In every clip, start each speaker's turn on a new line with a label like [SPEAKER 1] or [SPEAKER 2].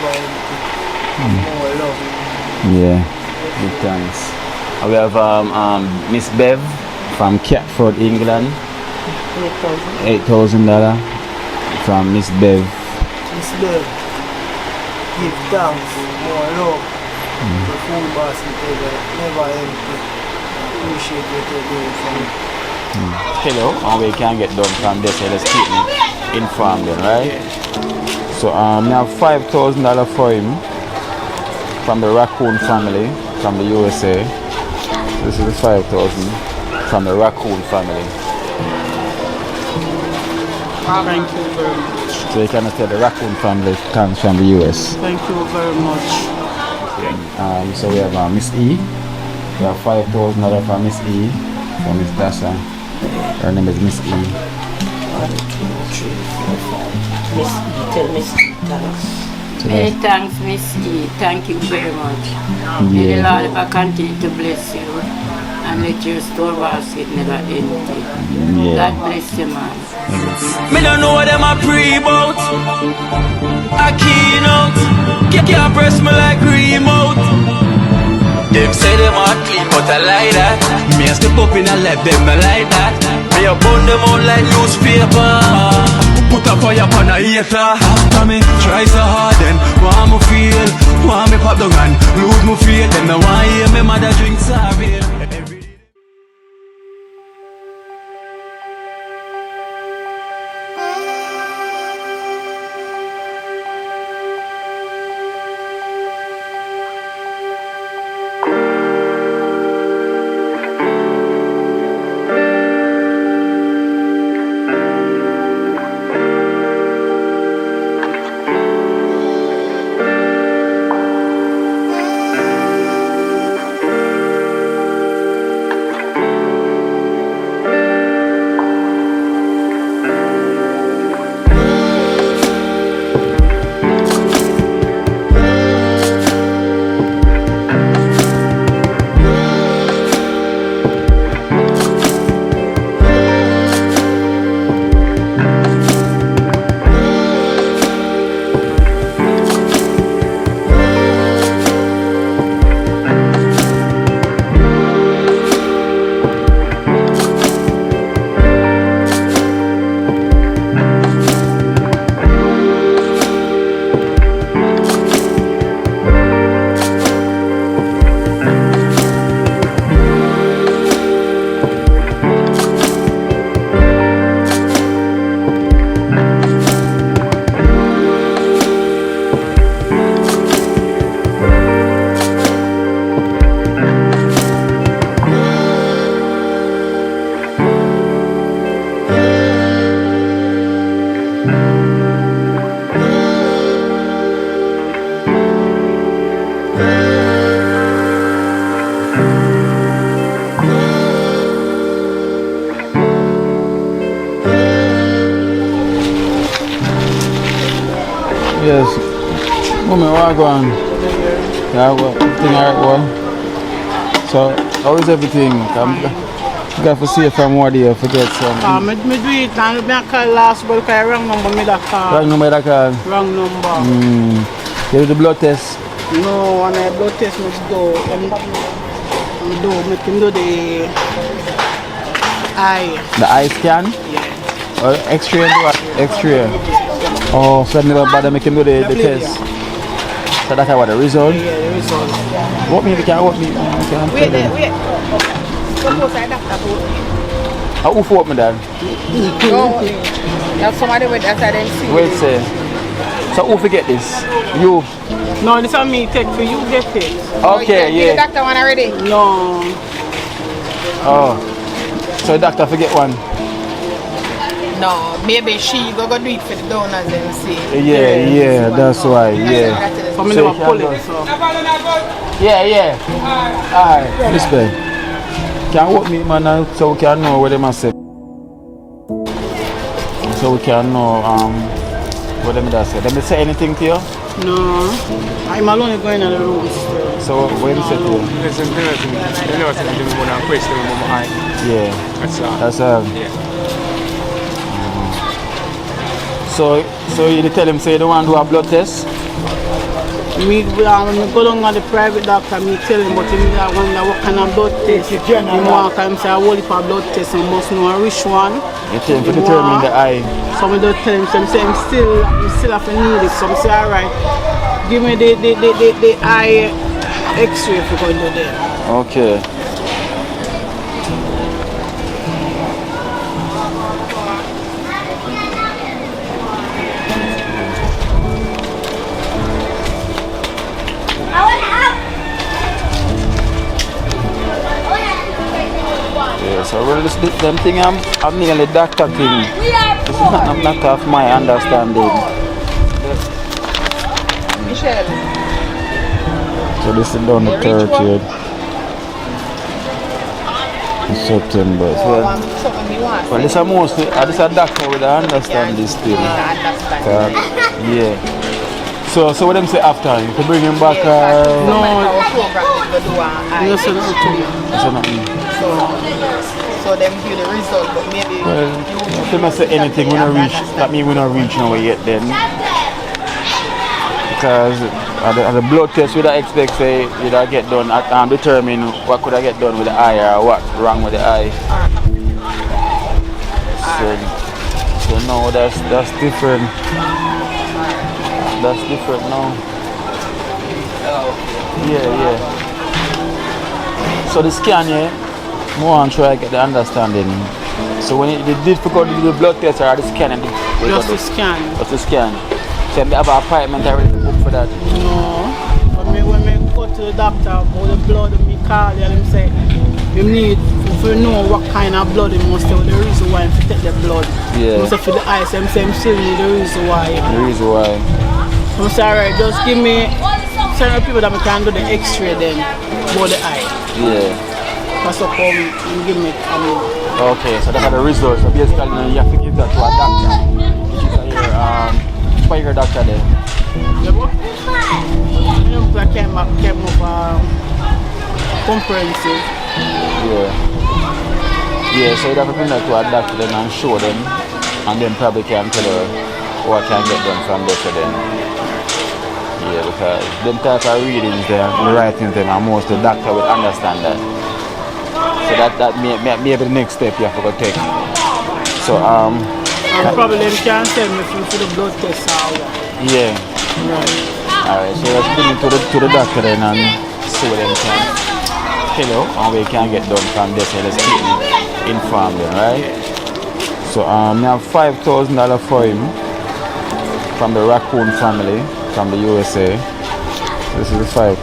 [SPEAKER 1] never empty. More love.
[SPEAKER 2] Yeah, big thanks. We have Miss Bev from Catford, England. $8,000 from Miss Bev.
[SPEAKER 1] Miss Bev, give thanks, more love. The food basket never empty. Appreciate what you're doing for me.
[SPEAKER 2] Hello, and we can get done from this, so let's keep me informed then, right? So we have $5,000 for him from the Raccoon family from the USA. This is the 5,000 from the Raccoon family.
[SPEAKER 1] Thank you very much.
[SPEAKER 2] So you can tell the Raccoon family comes from the US.
[SPEAKER 1] Thank you very much.
[SPEAKER 2] So we have Miss E. We have $5,000 for Miss E. For Miss Dasha. Her name is Miss E.
[SPEAKER 3] 1, 2, 3, 4, 5. Miss E, tell Miss E thanks.
[SPEAKER 4] Many thanks, Miss E. Thank you very much. May the Lord ever continue to bless you and let your store basket never empty. God bless you, man.
[SPEAKER 5] Me don't know what them a pre about. A Kino can't press me like remote. Them say them a clean, but I like that. Me a step up in a left, them I like that. Me a burn them out like newspaper. Put a fire upon a hater. After me try so hard, then want me feel, want me pop down and lose my faith. Them no want hear me mother drink sorry.
[SPEAKER 2] Yes. Woman, what going? Yeah, everything alright, well. So, how is everything? You got to see if I'm more there, forget some.
[SPEAKER 1] I do it and I call last but I wrong number me that call.
[SPEAKER 2] Wrong number that call?
[SPEAKER 1] Wrong number.
[SPEAKER 2] You do the blood test?
[SPEAKER 1] No, when I blood test must go. Make him do the eye.
[SPEAKER 2] The eye scan?
[SPEAKER 1] Yeah.
[SPEAKER 2] Or X-ray? X-ray. Oh, so never bother make him do the test. So that's what the result?
[SPEAKER 1] Yeah, the result.
[SPEAKER 2] What me? What me?
[SPEAKER 1] Wait. Suppose I doctor to me.
[SPEAKER 2] Who fought me then?
[SPEAKER 1] No, that's somebody with that I didn't see.
[SPEAKER 2] Wait, say. So who forget this? You?
[SPEAKER 1] No, this one me take for you get it.
[SPEAKER 2] Okay, yeah.
[SPEAKER 3] The doctor one already?
[SPEAKER 1] No.
[SPEAKER 2] Oh. So the doctor forget one?
[SPEAKER 3] No, maybe she go do it for the donors and see.
[SPEAKER 2] Yeah, that's why, yeah.
[SPEAKER 1] So me never pull it, so.
[SPEAKER 2] Yeah. Alright, this way. Can work me, man, so we can know what they must say. So we can know what they must say. Did they say anything to you?
[SPEAKER 1] No. I'm alone going in the room still.
[SPEAKER 2] So what did they say to you? Yeah. That's
[SPEAKER 6] Yeah.
[SPEAKER 2] So you tell him say you don't want to do a blood test?
[SPEAKER 6] Me, when me go down to the private doctor, me tell him, but he I wonder what kind of blood test. He want him say, I will for blood test, and must know which one.
[SPEAKER 2] You tell him to determine the eye.
[SPEAKER 6] So I don't tell him, so I say, I'm still have to need it. So I say, alright, give me the eye x-ray if we're going to do that.
[SPEAKER 2] Okay. Yeah, so well, this them thing I'm nearly doctor thing. This is not of my understanding.
[SPEAKER 7] Michelle.
[SPEAKER 2] So this is done the 30th of September. Well, this is mostly this is a doctor with understand this thing. Yeah. So what them say after? You can bring him back
[SPEAKER 6] No,
[SPEAKER 7] So them give the result, but maybe
[SPEAKER 2] well, if you not say anything, we not reach. That means we not reach nowhere yet then. Because the blood test we don't expect say you don't get done and determine what could I get done with the eye or what wrong with the eye. So no, that's different. That's different now. Yeah. So the scan here, more and try to get the understanding. So when the difficulty with the blood test or the scanning,
[SPEAKER 6] just the scan.
[SPEAKER 2] Just the scan. So they have an appointment already booked for that.
[SPEAKER 6] No. When me go to the doctor about the blood, me call you and him say you need to know what kind of blood he must tell the reason why he take the blood.
[SPEAKER 2] Yeah.
[SPEAKER 6] Must for the eyes, him say him still need the reason why.
[SPEAKER 2] The reason why.
[SPEAKER 6] I'm sorry, just give me certain people that we can do the x-ray then about the eye.
[SPEAKER 2] Yeah.
[SPEAKER 6] That's what come and give me
[SPEAKER 2] Okay, so that's the result. So basically you have to give that to a doctor. Which is your doctor there?
[SPEAKER 6] I came up comprehensive.
[SPEAKER 2] Yeah, so you have to bring that to a doctor then and show them and then probably can tell her what can get done from there for them. Yeah, because them type of readings there, the writings them, and most the doctor will understand that. So that may be the next step you have to go take. So
[SPEAKER 6] and probably they can tell me if you do the blood test or what.
[SPEAKER 2] Yeah.
[SPEAKER 6] Right.
[SPEAKER 2] Alright, so let's bring it to the doctor then and see what them can tell you and we can get done from this. So let's keep me informed then, right? So I have $5,000 for him from the Raccoon family from the USA. This is the 5,000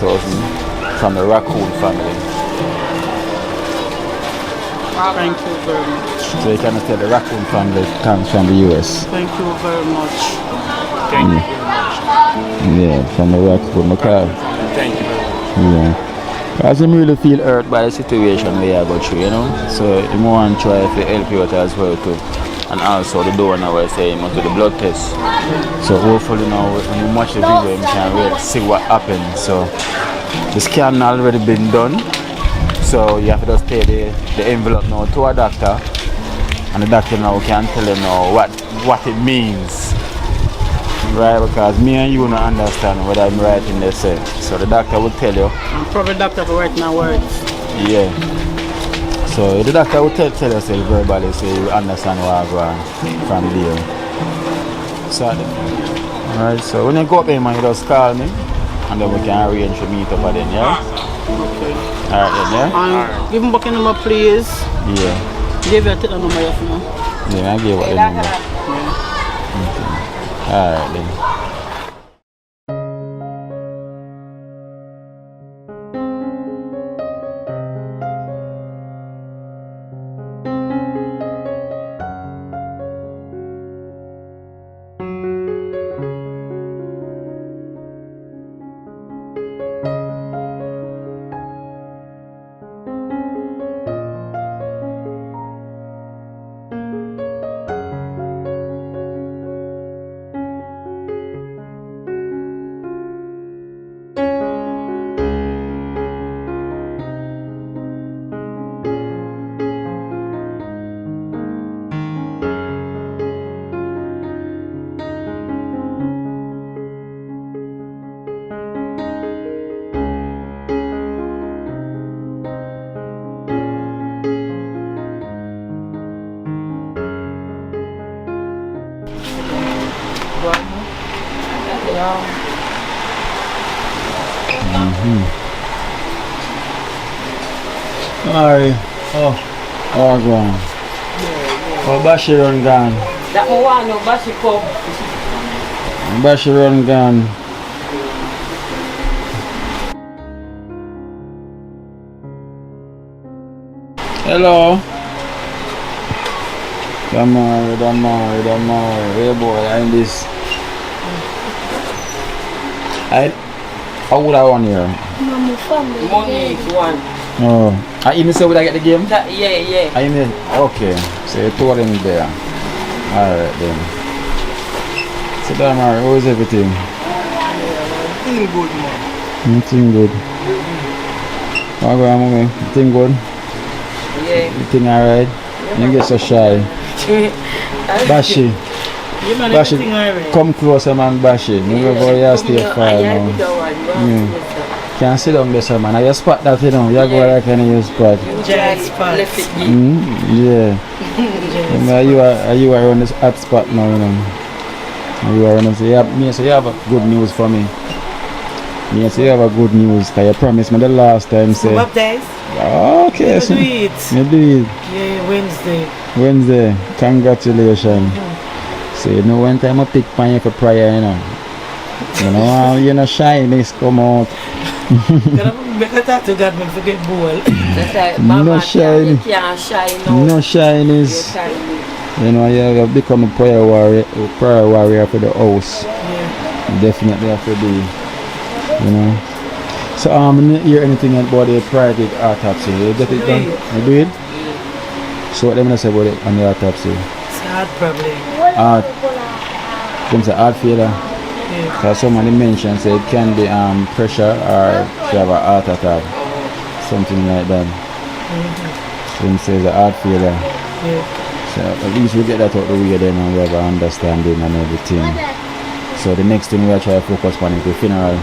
[SPEAKER 2] from the Raccoon family.
[SPEAKER 6] Thank you very much.
[SPEAKER 2] So you can tell the Raccoon family comes from the US.
[SPEAKER 6] Thank you very much.
[SPEAKER 8] Thank you very much.
[SPEAKER 2] Yeah, from the Raccoon. Okay.
[SPEAKER 8] Thank you very much.
[SPEAKER 2] Yeah. Because I really feel hurt by the situation we are going through, you know. So the more and try to help you out as well too. And also the donor was saying must do the blood test. So hopefully now when you watch the video you can really see what happened. So the scan already been done. So you have to just take the envelope now to a doctor and the doctor now can tell you now what it means. Right, because me and you don't understand what I'm writing they say. So the doctor will tell you.
[SPEAKER 6] I'm probably doctor for writing my words.
[SPEAKER 2] Yeah. So the doctor will tell yourself verbally so you understand what I'm going from there. So alright, so when you go up here man, you just call me and then we can arrange to meet up again, yeah?
[SPEAKER 6] Okay.
[SPEAKER 2] Alright then, yeah?
[SPEAKER 6] And give me back your number please.
[SPEAKER 2] Yeah.
[SPEAKER 6] Give you the number you have now.
[SPEAKER 2] Yeah, I gave what the number. Okay. Alright then. Alright. Oh, gone. Oh, Bashi run gone.
[SPEAKER 4] That one no Bashi come.
[SPEAKER 2] Bashi run gone. Hello. Damari. Hey boy, I'm this. How would I want here?
[SPEAKER 4] Money is one.
[SPEAKER 2] Oh. I even say would I get the game?
[SPEAKER 4] Yeah.
[SPEAKER 2] I mean, okay. So you told him there. Alright then. So Damari, how is everything?
[SPEAKER 1] Everything good, man.
[SPEAKER 2] Everything good. How go on, mommy? Everything good?
[SPEAKER 4] Yeah.
[SPEAKER 2] Everything alright? You get so shy. Bashi. Come closer, man, Bashi. Move over here, stay far now. Can't sit down there, man. I spot that, you know. You go like any spot. Yeah. You are on this hot spot now, you know. You are on this. You have a good news for me. Yes, you have a good news. Cause you promised me the last time. Say. Okay, so you do it.
[SPEAKER 6] Yeah,
[SPEAKER 2] Wednesday. Congratulations. So you know one time I pick pan you for prayer, you know. You know shyness come out. No shyness. No shyness. You know, you have become a prayer warrior for the house.
[SPEAKER 6] Yeah.
[SPEAKER 2] Definitely have to be. You know. So I didn't hear anything about the private autopsy. You get it done? You do it? So what am I gonna say about it on the autopsy?
[SPEAKER 6] It's a heart problem.
[SPEAKER 2] Heart. It's a heart failure.
[SPEAKER 6] Yeah.
[SPEAKER 2] Because somebody mentioned say it can be pressure or she have a heart attack. Something like that. So it says a heart failure.
[SPEAKER 6] Yeah.
[SPEAKER 2] So at least we get that out the way then and we have an understanding and everything. So the next thing we are trying to focus on is the funeral.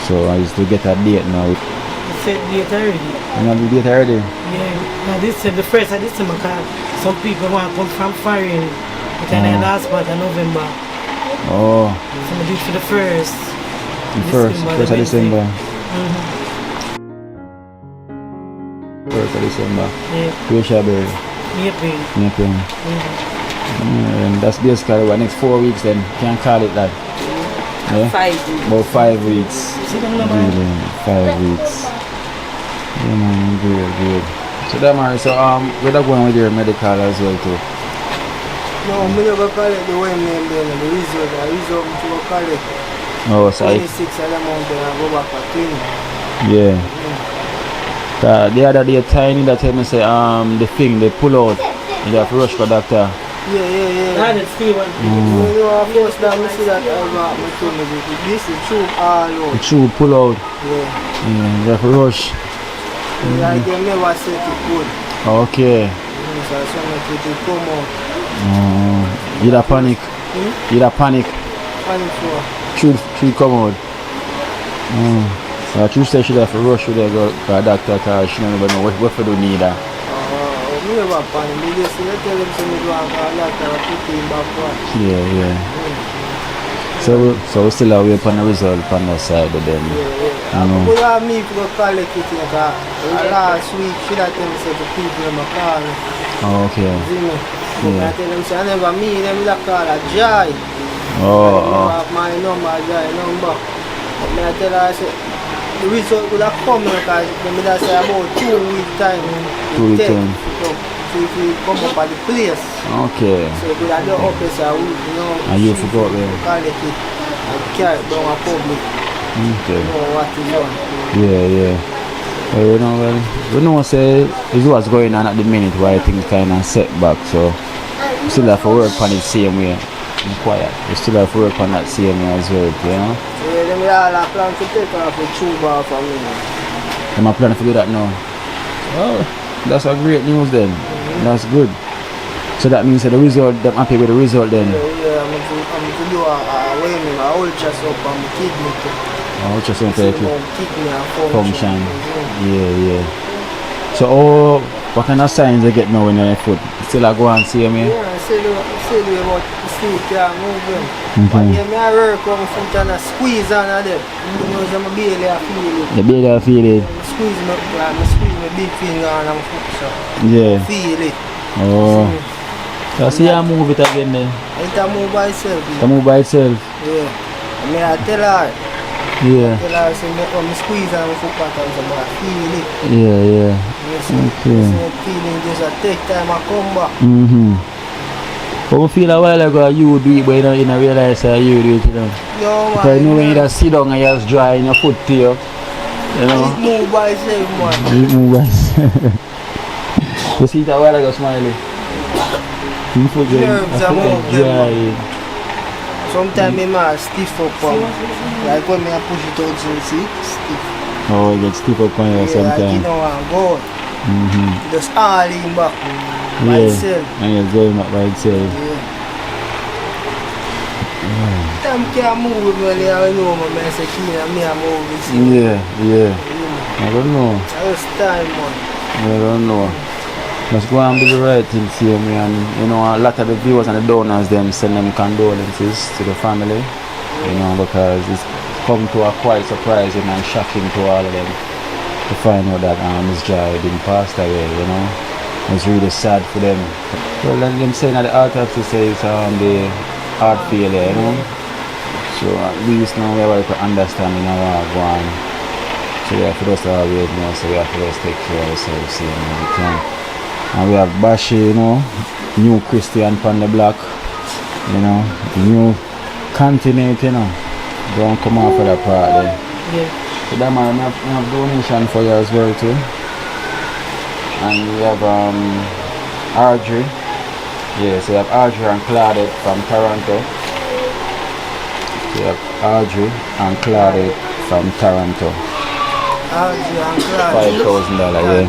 [SPEAKER 2] So I used to get a date now.
[SPEAKER 6] You said date already?
[SPEAKER 2] You know the date already?
[SPEAKER 6] Yeah. Now this is the first of this because some people want to come from foreign. But then the last part of November.
[SPEAKER 2] Oh.
[SPEAKER 6] So I do it for the first.
[SPEAKER 2] First of December. First of December.
[SPEAKER 6] Yeah.
[SPEAKER 2] Where shall be? April. And that's basically what next 4 weeks then. Can't call it that. Yeah?
[SPEAKER 4] 5 weeks.
[SPEAKER 2] About 5 weeks. Really, 5 weeks. Yeah man, good. So Damari, so we're going with your medical as well too.
[SPEAKER 1] No, I'm never collect the one name there, the result. I result to go collect.
[SPEAKER 2] Oh, so
[SPEAKER 1] 26 of the month and I go back to clinic.
[SPEAKER 2] Yeah. The other day Tiny that tell me say the thing they pull out. You have to rush for doctor.
[SPEAKER 1] Yeah.
[SPEAKER 6] That's the one.
[SPEAKER 1] You know, first time I see that this is tube all out.
[SPEAKER 2] The tube pull out.
[SPEAKER 1] Yeah.
[SPEAKER 2] You have to rush.
[SPEAKER 1] Like they never set it good.
[SPEAKER 2] Okay.
[SPEAKER 1] So I saw it will come out.
[SPEAKER 2] You da panic. You da panic.
[SPEAKER 1] Panic for.
[SPEAKER 2] Tube come out. So Tuesday should have to rush with the doctor because she don't even know what to do neither.
[SPEAKER 1] Me never panic. Me just tell them to me go and call doctor and put him back on.
[SPEAKER 2] Yeah. So we still are waiting on the result on the side of them.
[SPEAKER 1] Yeah. But I me to go collect it because last week she had tell me say the people in my car.
[SPEAKER 2] Oh, okay.
[SPEAKER 1] I tell them say I never meet them with a call a Joy.
[SPEAKER 2] Oh.
[SPEAKER 1] I have my number, Joy number. But I tell her I say the result will have come because I say about 2 weeks time.
[SPEAKER 2] 2 weeks time.
[SPEAKER 1] So if you come up at the place.
[SPEAKER 2] Okay.
[SPEAKER 1] So if you have the office a week, you know.
[SPEAKER 2] And you forgot there.
[SPEAKER 1] Collect it and carry it down a public.
[SPEAKER 2] Okay.
[SPEAKER 1] You know what is on.
[SPEAKER 2] Yeah. Well, we know say is what's going on at the minute why things kind of set back. So we still have to work on it same way. Quiet. We still have to work on that same way as well, you know.
[SPEAKER 1] Yeah, them all are plan to take off the tube off of me.
[SPEAKER 2] Am I planning to do that now? Oh, that's a great news then. That's good. So that means that the result, I'm happy with the result then.
[SPEAKER 1] Yeah, I'm to do a ultrasound on my kidney too.
[SPEAKER 2] Ultrasound for your
[SPEAKER 1] kidney and
[SPEAKER 2] function. Yeah. So what kind of signs they get now in your foot? Still I go and see me?
[SPEAKER 1] Yeah, I see the about the sleep can't move them. But yeah, me I work on my foot and I squeeze on them. You know, I'm barely a feel it.
[SPEAKER 2] You barely feel it.
[SPEAKER 1] Squeeze my big finger on my foot, so
[SPEAKER 2] Yeah.
[SPEAKER 1] feel it.
[SPEAKER 2] Oh. So see you move it again then.
[SPEAKER 1] It a move by itself.
[SPEAKER 2] It move by itself.
[SPEAKER 1] Yeah. I mean, I tell her.
[SPEAKER 2] Yeah.
[SPEAKER 1] Tell her, so when I squeeze on my foot patterns, I feel it.
[SPEAKER 2] Yeah, yeah.
[SPEAKER 1] Yes,
[SPEAKER 2] Okay.
[SPEAKER 1] so feeling just a take time I come back.
[SPEAKER 2] But I feel a while ago you do it, but you don't realize that you do it, you know.
[SPEAKER 1] No, man.
[SPEAKER 2] Because you know when you just sit down and you just dry in your foot to you. You know.
[SPEAKER 1] It move by itself, man.
[SPEAKER 2] It move by itself. You see it a while ago, Smiley. You foot
[SPEAKER 1] Nerves are moved,
[SPEAKER 2] dry.
[SPEAKER 1] Sometimes I might stiff up, like when I push it out, so you see, stiff.
[SPEAKER 2] Oh, it gets stiff up on you
[SPEAKER 1] Like, you
[SPEAKER 2] sometimes.
[SPEAKER 1] know, I'm going. Just all in back by
[SPEAKER 2] Yeah.
[SPEAKER 1] itself.
[SPEAKER 2] And it's going up by itself.
[SPEAKER 1] Time can't move it when you know me, I say, Kino, me I move it.
[SPEAKER 2] Yeah, yeah. I don't know.
[SPEAKER 1] It's time, man.
[SPEAKER 2] I don't know. Just go and do the right thing, see me, and you know a lot of the viewers and the donors them send them condolences to the family, you know, because it's come to a quite surprising and shocking to all of them to find out that Miss Joy didn't pass away, you know. It's really sad for them. Well, then them saying that the autopsy says the heart failure, you know. So at least now we have to understand, you know, what go on. So we have to just always know, so we have to just take care of ourselves, see, every time. And we have Bashi, you know, new Christian on the block, you know, new continent, you know. Don't come off of that part there.
[SPEAKER 3] Yeah.
[SPEAKER 2] So that man, I have donation for you as well too. And we have Audrey. Yeah, so we have Audrey and Claudette from Toronto. We have Audrey and Claudette from Toronto.
[SPEAKER 1] Audrey and Claudia.
[SPEAKER 2] $5,000, yeah.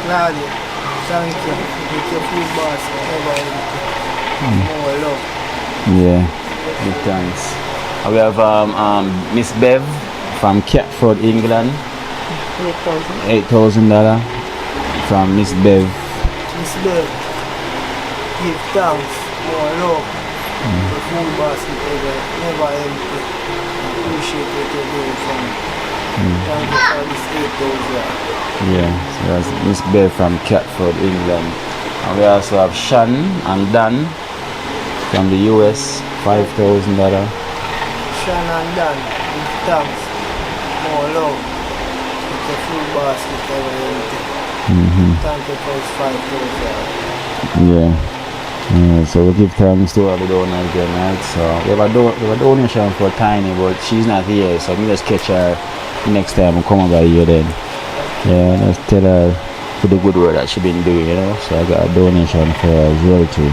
[SPEAKER 1] Claudia, thank you. With your food basket, everything. More love.
[SPEAKER 2] Yeah, big thanks. And we have Miss Bev from Catford, England. $8,000 from Miss Bev.
[SPEAKER 1] Miss Bell, give thanks, more love. The food basket never empty. Appreciate what you're doing for me. Thank you for this 8,000.
[SPEAKER 2] Yeah, so that's Miss Bev from Catford, England. And we also have Shan and Dan from the US, $5,000.
[SPEAKER 1] Shan and Dan, give thanks, more love. With the food basket never empty. Thank you for this 5,000.
[SPEAKER 2] Yeah. Yeah, so we give thanks to all the donors again, right? So we have a donation for Tiny, but she's not here, so we just catch her next time we come over here then. Yeah, let's tell her for the good work that she's been doing, you know. So I got a donation for her as well too.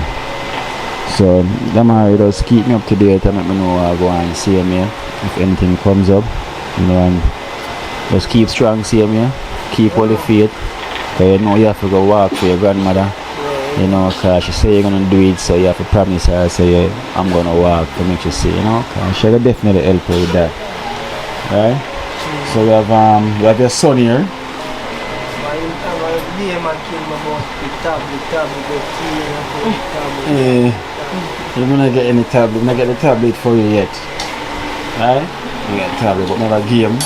[SPEAKER 2] So Damari, just keep me up to date and let me know I go and see me if anything comes up, you know, and just keep strong, see me, keep all the faith, because you know you have to go walk for your grandmother. You know, cause she say you're gonna do it, so you have to promise her, say yeah, I'm gonna walk to make you see, you know, cause she will definitely help you with that. Right? So we have your son here. You're gonna get any tablet, I'm not get the tablet for you yet. Right? You get a tablet, but never game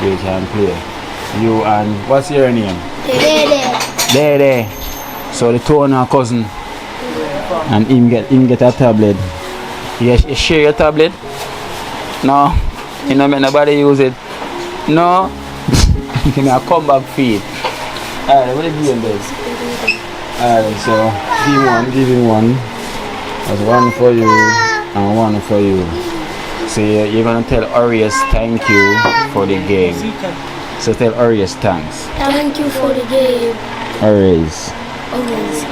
[SPEAKER 2] you can play. You and what's your name? Dede. So the two and our cousin, and him get a tablet. You share your tablet? No, you don't make nobody use it. No, you can come back feed. Alright, what are you doing this? Alright, so give him one. That's one for you and one for you. So you're gonna tell Arias thank you for the game. So tell Arias thanks.
[SPEAKER 9] Thank you for the game.
[SPEAKER 2] Arias.
[SPEAKER 9] Always,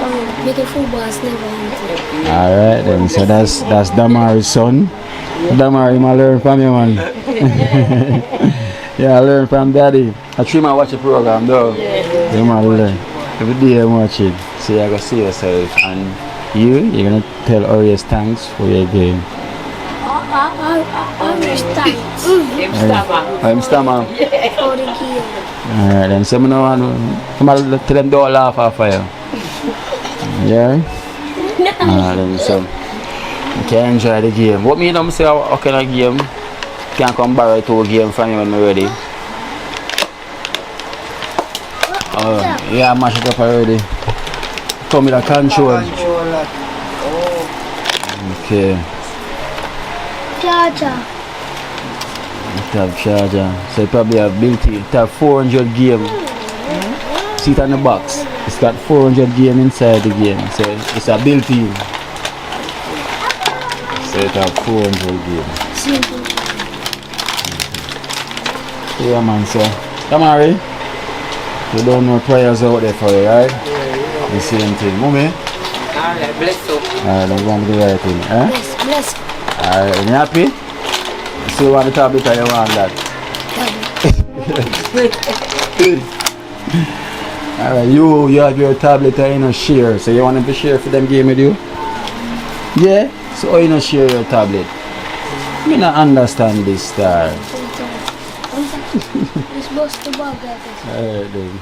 [SPEAKER 9] making footballs never empty.
[SPEAKER 2] Alright then, so that's Damari's son. Damari, I learn from you, man. Yeah, I learn from daddy. I try to watch the program though. Yeah. You might learn. Every day I'm watching. So you're gonna see yourself, and you're gonna tell Arias thanks for your game.
[SPEAKER 9] Always thanks.
[SPEAKER 2] I'm Stammer.
[SPEAKER 9] For the game.
[SPEAKER 2] Alright then, so I'm gonna tell them don't laugh off of you. Yeah? Then so You can enjoy the game. What me know say how kind of game? Can come borrow 2 game from you when I'm ready. Oh, yeah, mash it up already. Come with a control.
[SPEAKER 1] Controller.
[SPEAKER 2] Okay.
[SPEAKER 9] Charger.
[SPEAKER 2] It have charger. So it probably have built-in. It have 400 game. See it on the box. It's got 400 game inside the game. So it's a built-in. So it have 400 game.
[SPEAKER 9] Simple.
[SPEAKER 2] Yeah man, so Damari, you don't know prayers out there for you, right?
[SPEAKER 1] Yeah.
[SPEAKER 2] The same thing. Mommy?
[SPEAKER 4] Alright, bless you.
[SPEAKER 2] Alright, I'm going to do the right thing. Eh?
[SPEAKER 9] Bless.
[SPEAKER 2] Alright, you happy? You still want the tablet or you want that? Alright, you have your tablet and you know share. So you want them to share for them game with you? Yeah? So how you not share your tablet? Me not understand this star.
[SPEAKER 9] It's supposed to bug like this.
[SPEAKER 2] Alright then.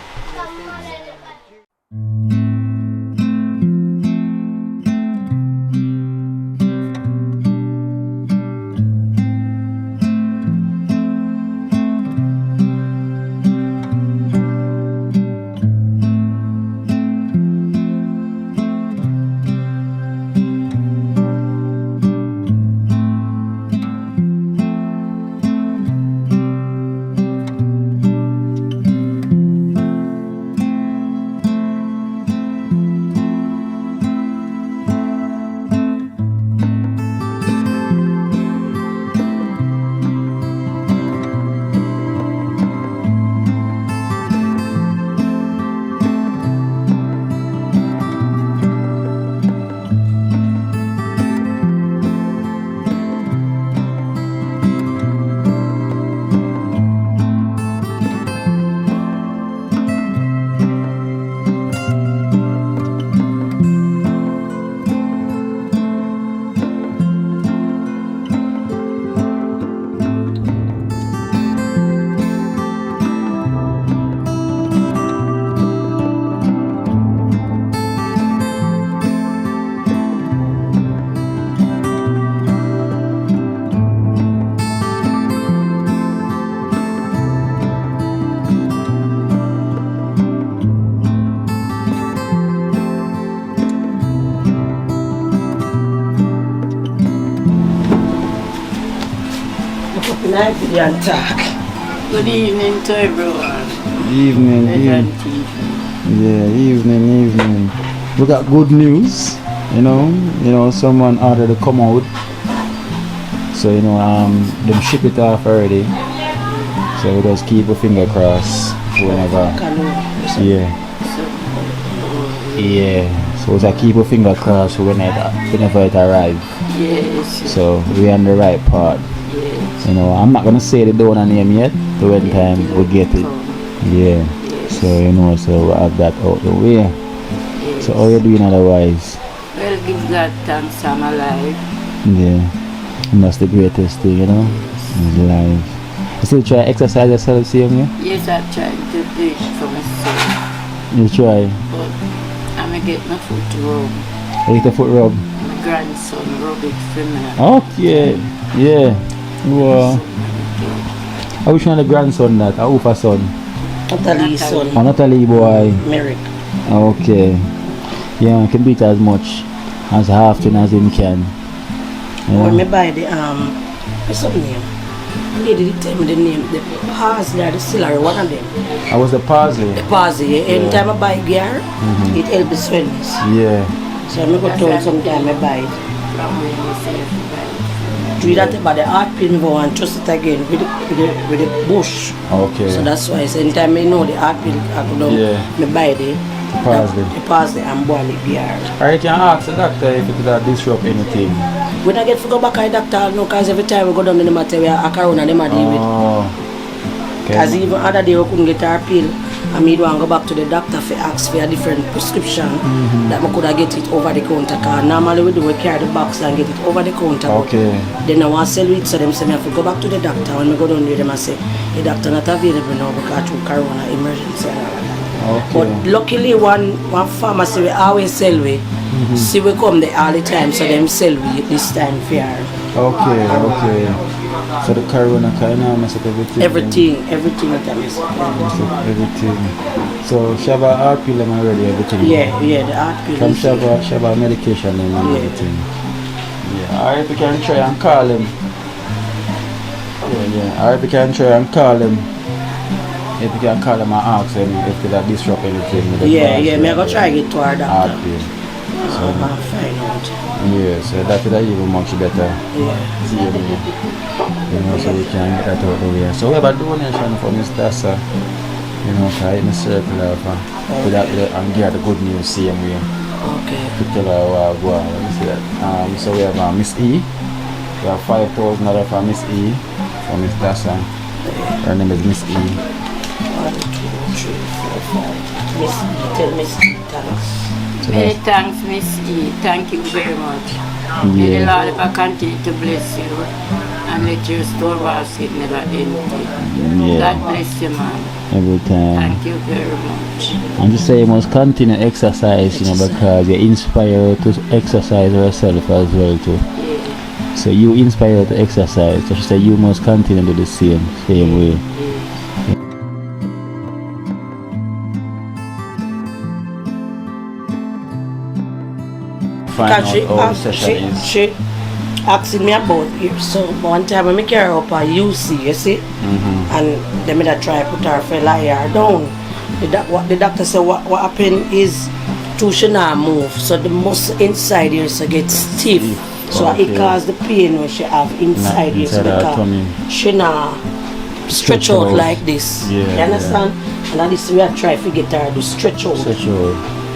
[SPEAKER 4] Good evening to everyone.
[SPEAKER 2] Evening. Evening. We got good news. You know, someone ordered to come out. So them ship it off already. So we just keep a finger crossed whenever. Yeah. So we just keep a finger crossed whenever it arrives.
[SPEAKER 4] Yes.
[SPEAKER 2] So we on the right part.
[SPEAKER 4] Yes.
[SPEAKER 2] I'm not gonna say the donor name yet. So when time we get it. Yeah.
[SPEAKER 4] Yes.
[SPEAKER 2] So so we have that out the way.
[SPEAKER 4] Yes.
[SPEAKER 2] So how you doing otherwise?
[SPEAKER 4] Well, give God thanks I'm alive.
[SPEAKER 2] Yeah. And that's the greatest thing, is life. You still try exercise yourself same way?
[SPEAKER 4] Yes, I'm trying to do it for myself.
[SPEAKER 2] You try?
[SPEAKER 4] But I'm gonna get my foot rub.
[SPEAKER 2] You get the foot rub?
[SPEAKER 4] My grandson rub it for me.
[SPEAKER 2] Okay. Yeah. Wow. I wish you had a grandson that, a Ufa son.
[SPEAKER 3] Natalie's son.
[SPEAKER 2] Oh, Natalie boy.
[SPEAKER 3] Merrick.
[SPEAKER 2] Okay. Yeah, I can beat as much as often as him can.
[SPEAKER 3] When me buy the what's the name? The lady did tell me the name. The parsley or the celery, one of them.
[SPEAKER 2] I was the parsley.
[SPEAKER 3] The parsley. Anytime I buy gear, it helps the swellness.
[SPEAKER 2] Yeah.
[SPEAKER 3] So I go told sometime I buy it. Do that about the heart pin and trust it again with the bush.
[SPEAKER 2] Okay.
[SPEAKER 3] So that's why anytime I know the heart pin, I go down, me buy the parsley and boil it gear.
[SPEAKER 2] Or you can ask the doctor if it will disrupt anything.
[SPEAKER 3] When I get to go back to the doctor, no, because every time we go down in the matter, we are a corona, they might deal with. Because even other day we couldn't get our pill, and me want to go back to the doctor for ask for a different prescription that we could get it over the counter. Because normally we carry the box and get it over the counter.
[SPEAKER 2] Okay.
[SPEAKER 3] Then I want to sell it, so them say I have to go back to the doctor. When we go down there, them I say the doctor not available now because of corona emergency and all that.
[SPEAKER 2] Okay.
[SPEAKER 3] But luckily one pharmacy we always sell we See, we come there all the time, so them sell we this time fair.
[SPEAKER 2] Okay. So the corona kind of mess up everything.
[SPEAKER 3] Everything that is.
[SPEAKER 2] Everything. So Shaba art pill already everything.
[SPEAKER 3] Yeah, the art pill.
[SPEAKER 2] From Shaba medication and everything. Yeah. Alright, we can try and call him. Yeah. Alright, we can try and call him. If we can call him and ask him if that disrupt anything.
[SPEAKER 3] Yeah, me I go try get to our doctor.
[SPEAKER 2] So
[SPEAKER 3] I'm gonna find out.
[SPEAKER 2] Yeah, so that would even much better.
[SPEAKER 3] Yeah.
[SPEAKER 2] See, so we can get that out of here. So we have a donation for Mr. Sir. Try in the circle of that and get the good news same way.
[SPEAKER 3] Okay.
[SPEAKER 2] Let me see that. So we have Miss E. We have $5,000 for Miss E for Mr. Sir. Her name is Miss E.
[SPEAKER 3] 1, 2, 3, 4, 5. Miss E, tell Miss E, thanks.
[SPEAKER 4] Many thanks, Miss E. Thank you very much. May the Lord ever continue to bless you and let your store basket never empty. God bless you, man.
[SPEAKER 2] Every time.
[SPEAKER 4] Thank you very much.
[SPEAKER 2] And just say you must continue exercise, because you're inspired to exercise yourself as well too.
[SPEAKER 4] Yeah.
[SPEAKER 2] So you inspire to exercise. So she said you must continue to do the same way.
[SPEAKER 3] Because she asked me about it. So one time when I carry her up at UC, you see, and they made her try put her for lie her down. The doctor said what happened is she not move, so the muscle inside here so get stiff. So it caused the pain when she have inside here. So because she not stretch out like this.
[SPEAKER 2] Yeah,
[SPEAKER 3] you understand? And at least we are trying to get her to stretch out.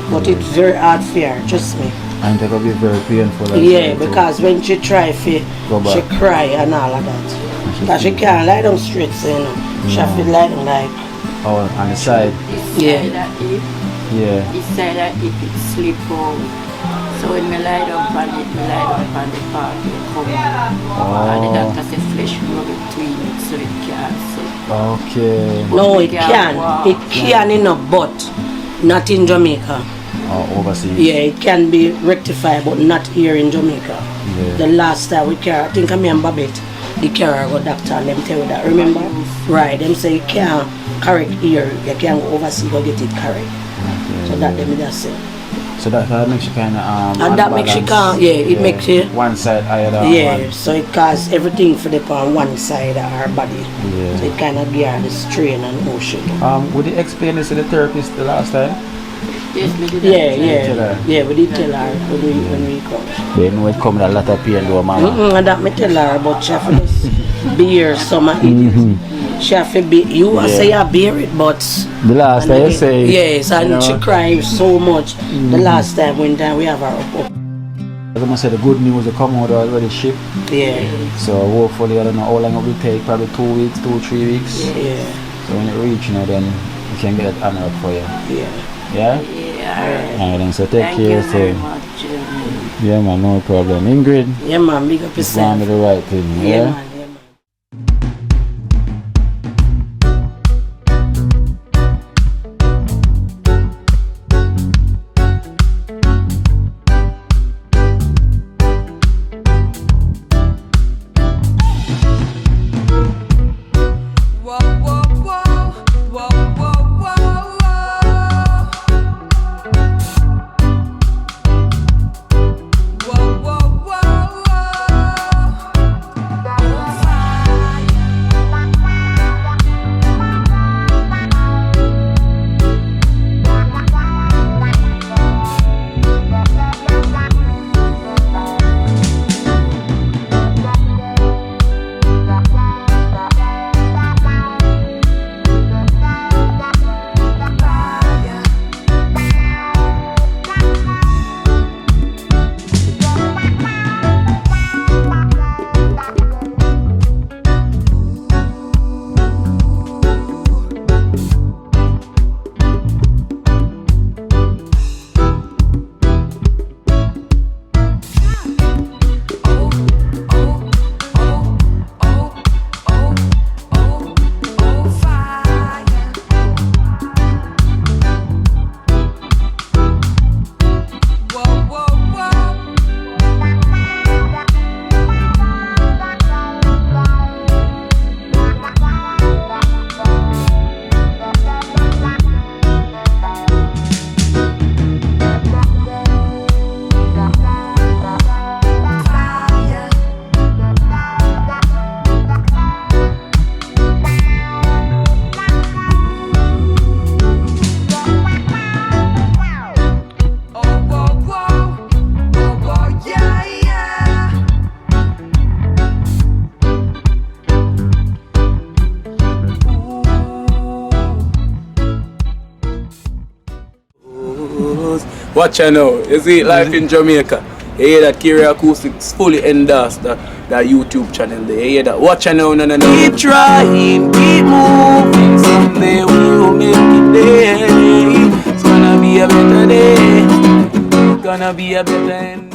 [SPEAKER 3] But it's very hard for her, trust me.
[SPEAKER 2] And it will be very painful.
[SPEAKER 3] Yeah, because when she try she cry and all of that. Because she can't lie down straight, so she have to lie down like.
[SPEAKER 2] Oh, on the side.
[SPEAKER 3] Yeah.
[SPEAKER 4] This side that if it slip out. So when I lie down on it, I lie down on the part it come out. And the doctor said flesh grow between it so it can't sit.
[SPEAKER 2] Okay.
[SPEAKER 3] No, it can. It can in a butt, not in Jamaica.
[SPEAKER 2] Overseas.
[SPEAKER 3] Yeah, it can be rectified, but not here in Jamaica.
[SPEAKER 2] Yeah.
[SPEAKER 3] The last time we carry, I think I mean Babette, the carrier go doctor and them tell you that. Remember? Right, them say you can't correct here, you can't go overseas go get it correct. Okay. So that them just say.
[SPEAKER 2] So that makes you kind of
[SPEAKER 3] and that makes you can't, it makes you
[SPEAKER 2] one side higher than one.
[SPEAKER 3] So it causes everything for the on one side of our body. So it kind of give her the strain and motion.
[SPEAKER 2] Would you explain this to the therapist the last time?
[SPEAKER 4] Yes, we did.
[SPEAKER 3] Yeah, we did tell her when we come.
[SPEAKER 2] They know it come with a lot of pain though, mama.
[SPEAKER 3] And that me tell her about she have to bear some of it. She have to be, you say you bear it, but
[SPEAKER 2] the last time you say
[SPEAKER 3] yes, and she cries so much. The last time when we have her up.
[SPEAKER 2] As I said, the good news will come out already ship.
[SPEAKER 3] Yeah.
[SPEAKER 2] So hopefully, I don't know how long it will take, probably 2 weeks, 2-3 weeks.
[SPEAKER 3] Yeah.
[SPEAKER 2] So when it reach, then you can get that honor up for you.
[SPEAKER 3] Yeah.
[SPEAKER 2] Yeah?
[SPEAKER 4] Yeah.
[SPEAKER 2] Then so take
[SPEAKER 4] Thank
[SPEAKER 2] care.
[SPEAKER 4] you very much.
[SPEAKER 2] Yeah, man, no problem. Ingrid?
[SPEAKER 3] Yeah, man, big up yourself.
[SPEAKER 2] Do the right thing,
[SPEAKER 3] Yeah, man.
[SPEAKER 8] Watch out now. You see, life in Jamaica. You hear that Kiri Acoustics fully endorsed that YouTube channel there. You hear that? Watch out now, no. Keep trying, keep moving. Someday we will make it there. It's gonna be a better day. It's gonna be a better end.